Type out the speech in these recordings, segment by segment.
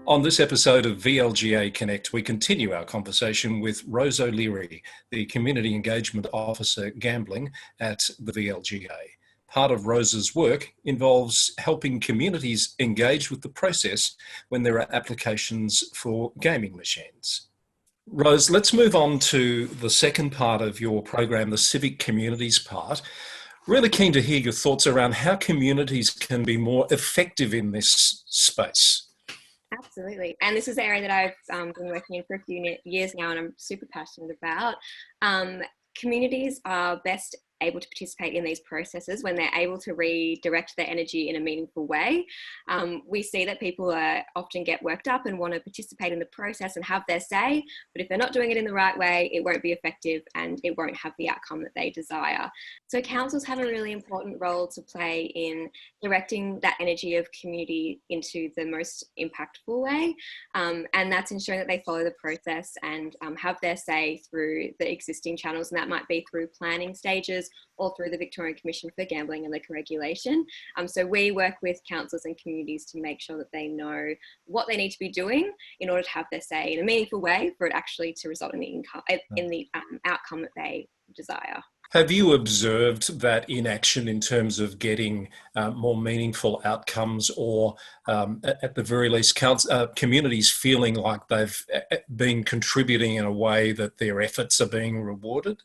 On this episode of VLGA Connect, we continue our conversation with Rose O'Leary, the Community Engagement Officer Gambling at the VLGA. Part of Rose's work involves helping communities engage with the process when there are applications for gaming machines. Rose, let's move on to the second part of your program, the civic communities part. Really keen to hear your thoughts around how communities can be more effective in this space. Absolutely. And this is the area that I've been working in for a few years now, and I'm super passionate about. Communities are best able to participate in these processes when they're able to redirect their energy in a meaningful way. We see that people often get worked up and want to participate in the process and have their say, but if they're not doing it in the right way, it won't be effective and it won't have the outcome that they desire. So councils have a really important role to play in directing that energy of community into the most impactful way, and that's ensuring that they follow the process and have their say through the existing channels, and that might be through planning stages or through the Victorian Commission for Gambling and Liquor Regulation. So we work with councils and communities to make sure that they know what they need to be doing in order to have their say in a meaningful way for it actually to result in the outcome that they desire. Have you observed that in action in terms of getting more meaningful outcomes, or at the very least communities feeling like they've been contributing in a way that their efforts are being rewarded?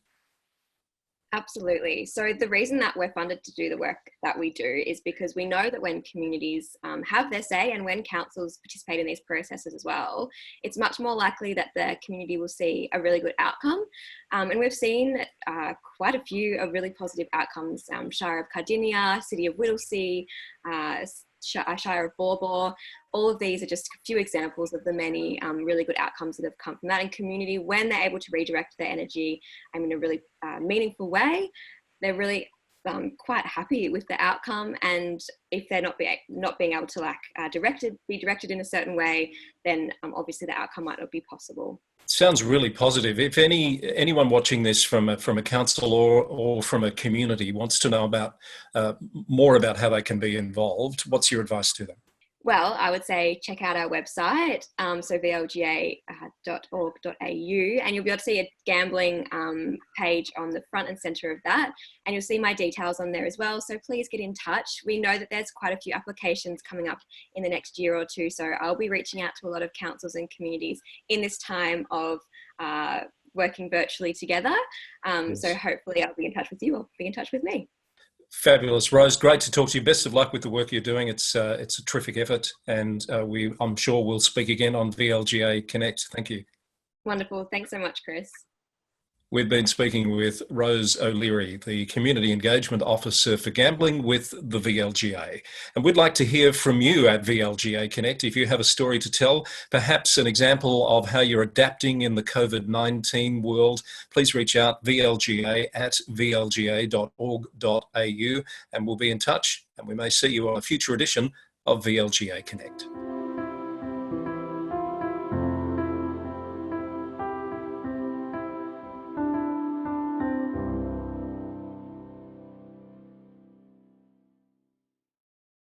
Absolutely. So the reason that we're funded to do the work that we do is because we know that when communities have their say and when councils participate in these processes as well, it's much more likely that the community will see a really good outcome. And we've seen quite a few of really positive outcomes. Shire of Cardinia, City of Whittlesea, Shire of Bawbaw. All of these are just a few examples of the many really good outcomes that have come from that in community. When they're able to redirect their energy in a really meaningful way, they're really quite happy with the outcome. And if they're not being able to be directed in a certain way, then obviously the outcome might not be possible. Sounds really positive. If anyone watching this from a council or from a community wants to know about more about how they can be involved, what's your advice to them? Well, I would say check out our website, so vlga.org.au, and you'll be able to see a gambling page on the front and centre of that, and you'll see my details on there as well, so please get in touch. We know that there's quite a few applications coming up in the next year or two, so I'll be reaching out to a lot of councils and communities in this time of working virtually together, yes. So hopefully I'll be in touch with you or be in touch with me. Fabulous. Rose, great to talk to you. Best of luck with the work you're doing. It's a terrific effort, and I'm sure we'll speak again on VLGA Connect. Thank you. Wonderful. Thanks so much, Chris. We've been speaking with Rose O'Leary, the Community Engagement Officer for Gambling with the VLGA. And we'd like to hear from you at VLGA Connect. If you have a story to tell, perhaps an example of how you're adapting in the COVID-19 world, please reach out vlga@vlga.org.au, and we'll be in touch, and we may see you on a future edition of VLGA Connect.